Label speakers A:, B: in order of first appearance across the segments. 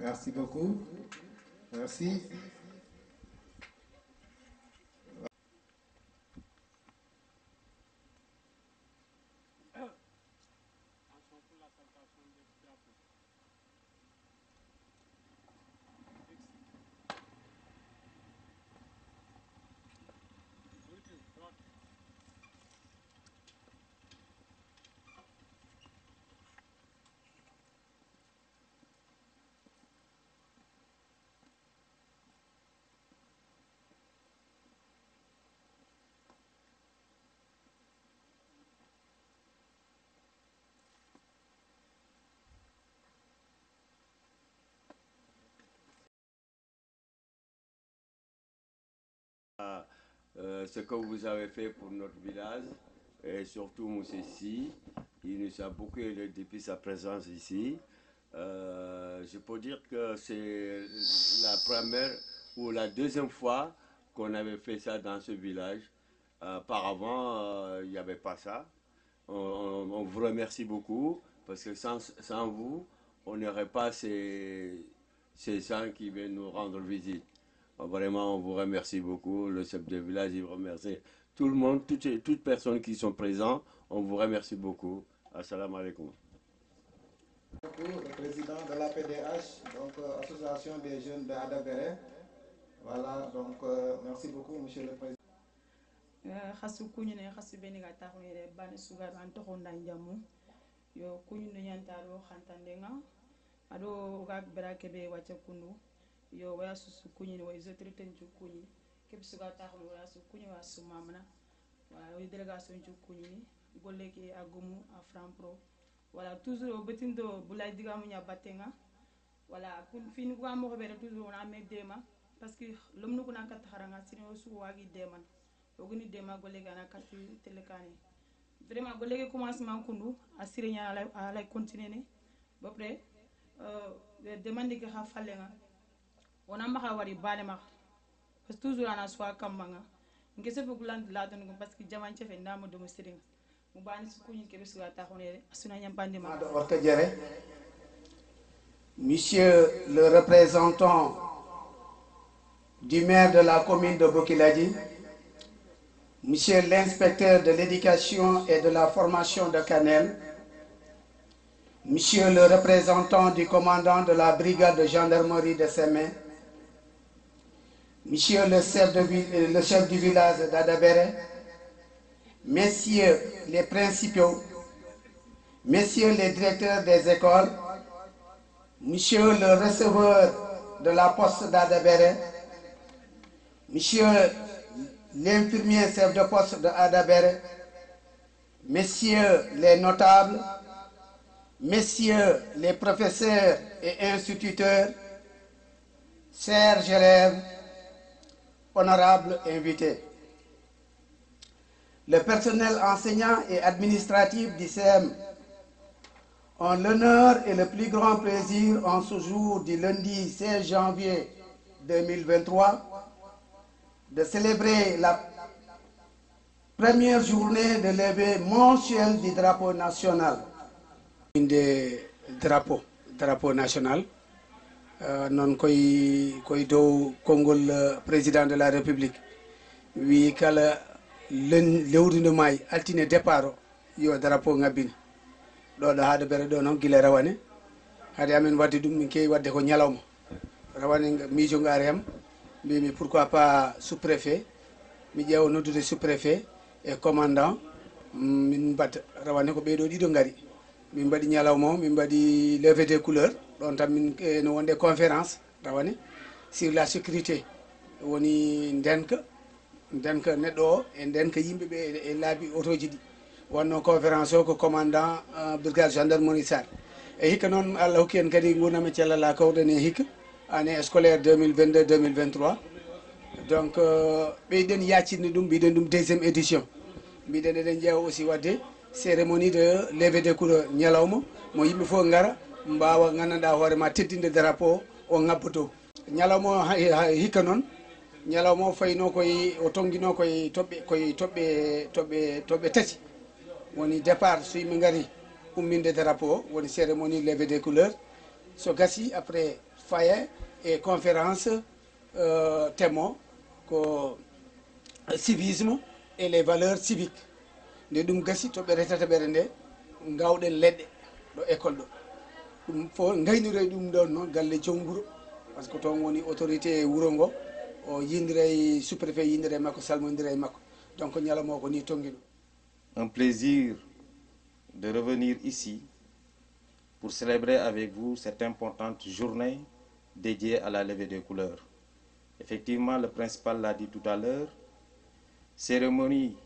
A: Merci beaucoup. Merci.
B: Ce que vous avez fait pour notre village et surtout Moussé Si, il nous a beaucoup aidé depuis sa présence ici. Je peux dire que c'est la première ou la deuxième fois qu'on avait fait ça dans ce village. Auparavant, il n'y avait pas ça. On vous remercie beaucoup parce que sans vous, on n'aurait pas ces gens qui viennent nous rendre visite. Vraiment, on vous remercie beaucoup. Le chef de village, il vous remercie. Tout le monde, toutes personnes qui sont présentes, on vous remercie beaucoup. Assalamu alaikum.
A: Le président de la PDH, donc Association des jeunes de Adabere. Voilà, donc merci beaucoup, monsieur le président.
C: Khasu kunyune khasu beni ga taxone bani sugar an to honda njamu yo kunyune nyantaro khantandenga ado ga brake be wacha kundu yo waya susu kunyine way autorité nju kunyi kep suga taxone waya su kunyi wa su mamna wa way délégation nju kunyi goleki agumu a frampro voilà toujours betindo bulay digamu nya batenga voilà kun fin ko mo be toujours on a medema parce que lomnu ko nakat haranga sino su wagi deman oguni dema golle gana kati telekane vraiment golle commencement kundu asire nya ala continuer ne ba près demande ke ha fallenga ona maka wari bale ma parce que toujours ana soit kamanga ngese be guland la don parce que jaman chefe ndamo do musiri mu bani su kunyi ke be su ta khone asuna nya bandi ma
D: Monsieur le représentant du maire de la commune de Bokiladi, Monsieur l'inspecteur de l'éducation et de la formation de Canel, Monsieur le représentant du commandant de la brigade de gendarmerie de Sémé, Monsieur le chef du village d'Adabere, Messieurs les principaux, Messieurs les directeurs des écoles, Monsieur le receveur de la poste d'Adabere, Monsieur l'infirmier chef de poste de Adabere, Messieurs les notables, Messieurs les professeurs et instituteurs, chers élèves, honorables invités. Le personnel enseignant et administratif du CM ont l'honneur et le plus grand plaisir en ce jour du lundi 16 janvier 2023 de célébrer la première journée de levée mensuelle du drapeau national. Drapeau national non koy dow Kongol président de la République wi kala lewrude may altine départ yo drapeau ngabini ɗo haade bere ɗo noon gila rawane hade amen wadde ɗum min kewi wadde ko ñalawma rawane miijo ngaari am mbimi pourquoi pas sous-préfet mi ƴeewa noddude sous-préfet et commandant min mbatta rawane ko ɓeeɗo ɗiɗo ngari min mbaɗi ñalawma o min mbaɗi levée des couleurs ɗon tan min no wonde conférence rawane sur la sécurité woni ndenka neɗɗo o e ndenka yimɓeɓe e laabi otoji ɗi wonno conférence o ko commandant brigade gendarmerie Sarr e hikka noon Allah hokki en kadi gurnam e cellala kawɗen e hikka année scolaire 2022 2023 donc ɓeyɗen yaccinde ɗum mbiɗen ɗum deuxième édition mbiɗen eɗen ƴeewa aussi wadde cérémonie de levée des couleurs ñalawma mo yimɓe fof gara mbawa gandanɗa hoorema teddinde drapeau o ngabboto ñalawma o hikka noon ñalawma o fayno koye o tonguino koye toɓɓe tati woni départ so yimɓe gari umminde drapeau o woni cérémonie levée des couleurs so gasi après faye et conférence thème ko civisme et les valeurs civiques nde ɗum gasi toɓe retata ɓere nde gawɗen leɗɗe ɗo école ɗo ɗum fof gaynire ɗum ɗon noon galle joom wuuro par ce que toon woni autorité wuuro ngo o yindira e sous-préfet yindira e makko salmodira e makko donc ñalawma o ko ni tongi ɗum.
E: Un plaisir de revenir ici pour célébrer avec vous cette importante journée dédiée à la levée des couleurs. Effectivement, le principal l'a dit tout à l'heure, cérémonie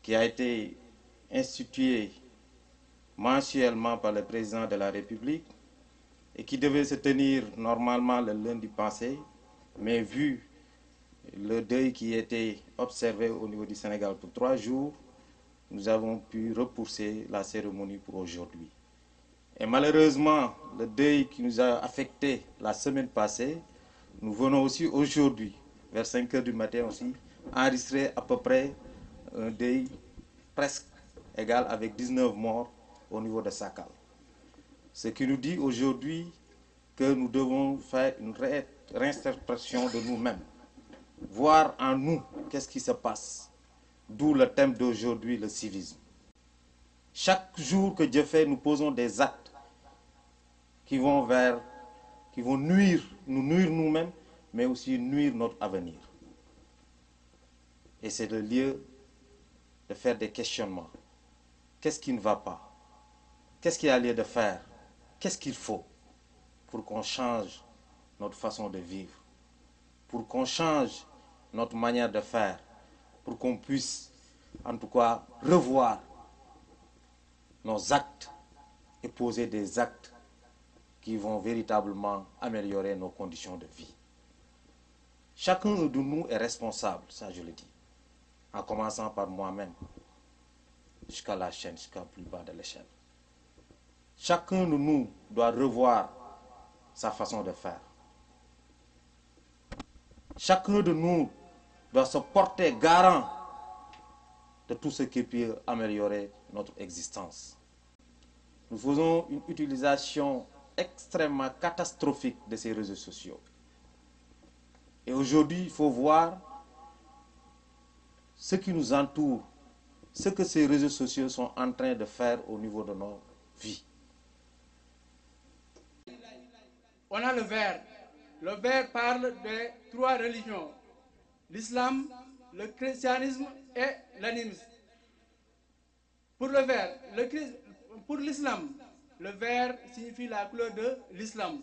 E: qui a été instituée mensuellement par le président de la République et qui devait se tenir normalement le lundi passé, mais vu le deuil qui était observé au niveau du Sénégal pour 3 jours, nous avons pu repousser la cérémonie pour aujourd'hui. Et malheureusement, le deuil qui nous a affecté la semaine passée, nous venons aussi aujourd'hui, vers 5 heures du matin aussi, enregistrer à peu près un deuil presque égal avec 19 morts au niveau de Sakal. Ce qui nous dit aujourd'hui que nous devons faire une réinterprétation de nous-mêmes, voir en nous qu'est-ce qui se passe, d'où le thème d'aujourd'hui, le civisme. Chaque jour que Dieu fait, nous posons des actes qui vont nuire nous-mêmes, mais aussi nuire notre avenir. Et c'est le lieu de faire des questionnements. Qu'est-ce qui ne va pas? Qu'est-ce qu'il y a lieu de faire? Qu'est-ce qu'il faut pour qu'on change notre façon de vivre, pour qu'on change notre manière de faire, pour qu'on puisse, en tout cas, revoir nos actes et poser des actes qui vont véritablement améliorer nos conditions de vie. Chacun de nous est responsable, ça je le dis, en commençant par moi-même, jusqu'à la chaîne, jusqu'à plus bas de l'échelle. Chacun de nous doit revoir sa façon de faire. Chacun de nous doit se porter garant de tout ce qui peut améliorer notre existence. Nous faisons une utilisation extrêmement catastrophique de ces réseaux sociaux. Et aujourd'hui, il faut voir ce qui nous entoure, ce que ces réseaux sociaux sont en train de faire au niveau de nos vies.
F: On a le vers. Le vers parle de 3 religions, l'islam, le christianisme et l'animisme. Pour le vers, pour l'islam, le vert signifie la couleur de l'islam.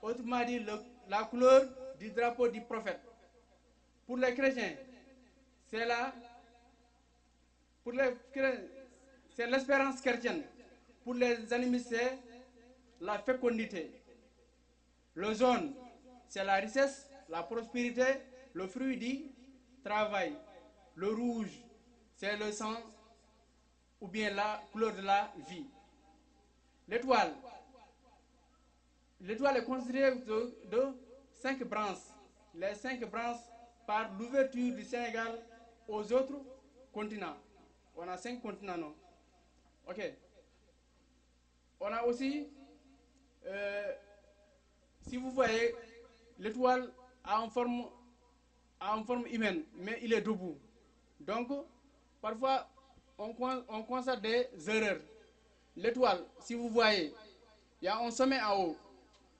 F: Autrement dit, la couleur du drapeau du prophète. Pour les chrétiens, c'est l'espérance chrétienne. Pour les animistes, c'est la fécondité. Le jaune, c'est la richesse, la prospérité, le fruit du travail. Le rouge, c'est le sang ou bien la couleur de la vie. L'étoile est constituée de 5 branches. Les 5 branches par l'ouverture du Sénégal aux autres continents. On a 5 continents, non? Ok. On a aussi, si vous voyez, l'étoile a une forme humaine, mais il est debout. Donc, parfois, on constate des erreurs. L'étoile, si vous voyez, il y a un sommet en haut.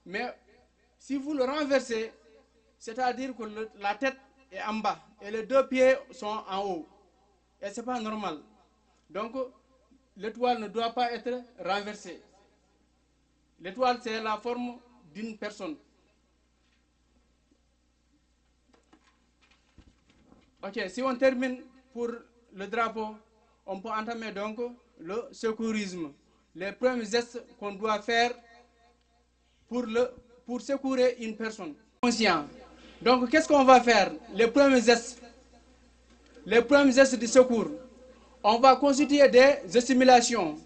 F: Mais si vous le renversez, c'est-à-dire que la tête est en bas et les 2 pieds sont en haut. Et ce n'est pas normal. Donc, l'étoile ne doit pas être renversée. L'étoile, c'est la forme d'une personne. Ok, si on termine pour le drapeau, on peut entamer donc le secourisme. Les premiers gestes qu'on doit faire pour secourir une personne. Conscient. Donc, qu'est-ce qu'on va faire? Les premiers gestes de secours. On va constituer des stimulations.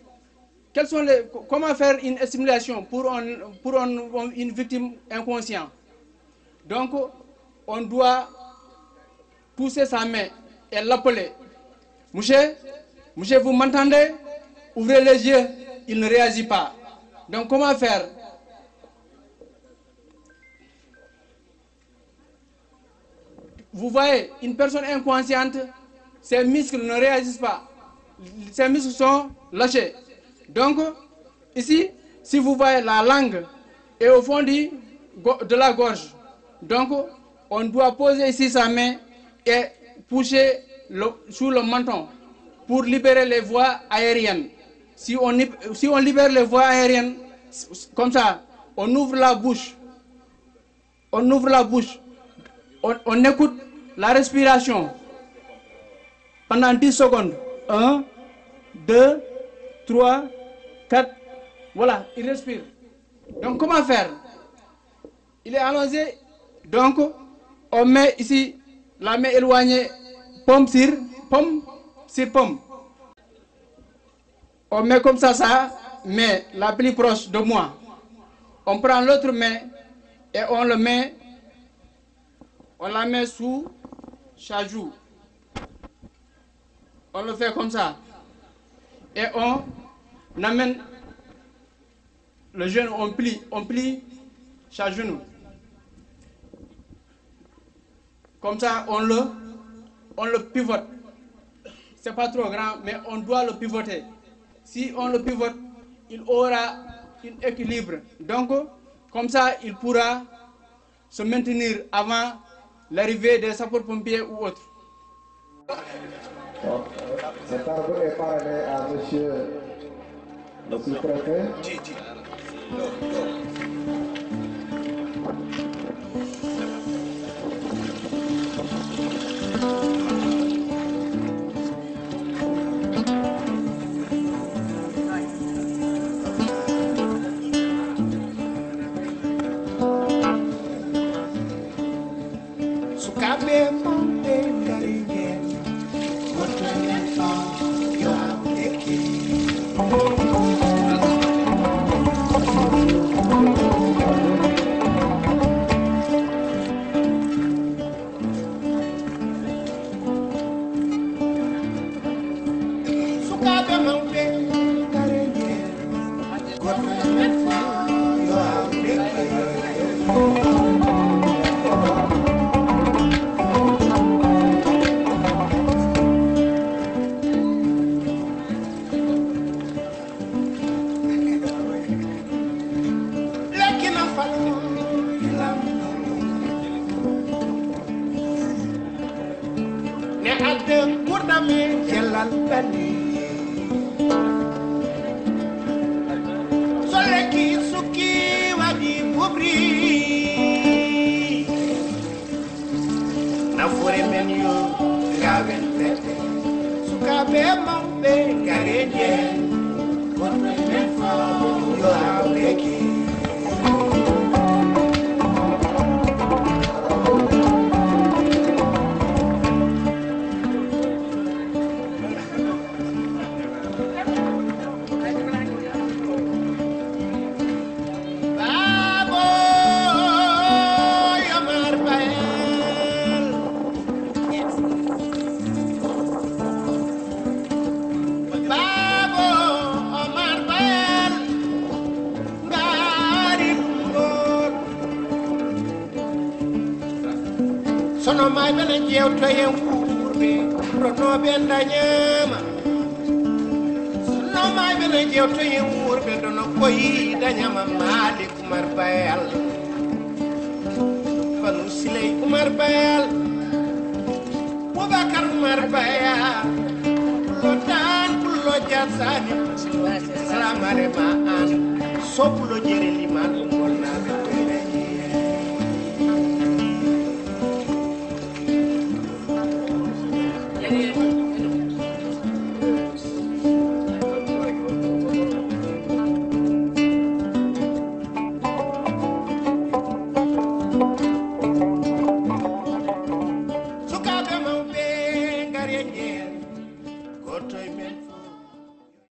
F: Comment faire une stimulation pour une victime inconsciente? Donc, on doit pousser sa main et l'appeler. Monsieur, vous m'entendez? Ouvrez les yeux, il ne réagit pas. Donc, comment faire? vous voyez une personne inconsciente, ses muscles ne réagissent pas. Ses muscles sont lâchés. Donc, ici, si vous voyez la langue est au fond de la gorge. Donc, on doit poser ici sa main et pousser sous le menton pour libérer les voies aériennes. Si on libère les voies aériennes, comme ça, on ouvre la bouche. On ouvre la bouche. On écoute la respiration pendant 10 secondes. 1, 2, 3, 4. Voilà, il respire. Donc, comment faire? Il est allongé. Donc, on met ici la main éloignée, pomme sur pomme. On met comme ça, mais la plus proche de moi. On prend l'autre main et on la met sous sa joue. On le fait comme ça. Et on amène le genou, on plie chaque genou. Comme ça, on le pivote. C'est pas trop grand, mais on doit le pivoter. Si on le pivote, il aura un équilibre. Donc, comme ça, il pourra se maintenir avant l'arrivée des sapeurs-pompiers ou autres.
A: Cet arbre est parlé à monsieur le sous-préfet.
G: Sono mai bene jewto e wurbe prono benda nyama. Sono mai bene jewto e wurbe dono koyi da nyama Malik Umar Bayal. Fanu Siley Umar Bayal. Boubacar Umar Bayal. Lotan pulo jasani. Salam alema an. Sopulo jere liman ngolna be. Sukabe mawbe ngare nyen gotoy men